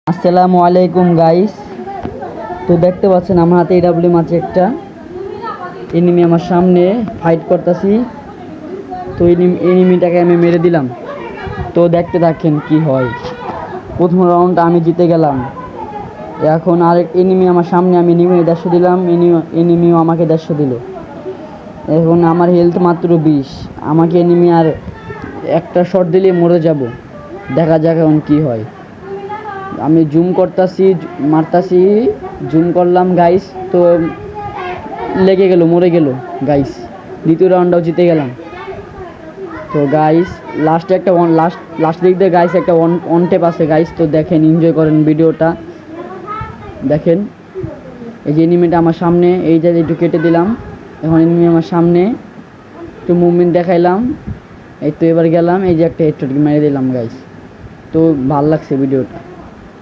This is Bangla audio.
আসসালামু আলাইকুম গাইস। তো দেখতে পাচ্ছেন আমার হাতে এডাব্লিউ আছে একটা এনিমি আমার সামনে ফাইট করতেছি। তো এনিমিটাকে আমি মেরে দিলাম। তো দেখতে থাকেন কি হয়। প্রথম রাউন্ডটা আমি জিতে গেলাম। এখন আরেক এনিমি আমার সামনে, আমি এনিমি 150 দিলাম, এনিমিও আমাকে 150 দিল। এখন আমার হেলথ মাত্র 20। আমাকে এনিমি আর একটা শট দিলে মরে যাব। দেখা যাক এখন কি হয়। আমি জুম করতেছি, মারতাছি, জুম করলাম গাইস। তো লেগে গেল, মরে গেল গাইস। দ্বিতীয় রাউন্ডটাও জিতে গেলাম। তো গাইস লাস্টে একটা লাস্ট দিক দিয়ে গাইস একটা অন টেপ আছে গাইস। তো দেখেন, এনজয় করেন ভিডিওটা দেখেন। এই যে এনিমিটা আমার সামনে, এই যে একটু কেটে দিলাম। এখন এনিমি আমার সামনে, একটু মুভমেন্ট দেখাইলাম। এই তো এবার গেলাম, এই যে একটা হেডশট মেরে দিলাম গাইস। তো ভাল লাগছে ভিডিওটা।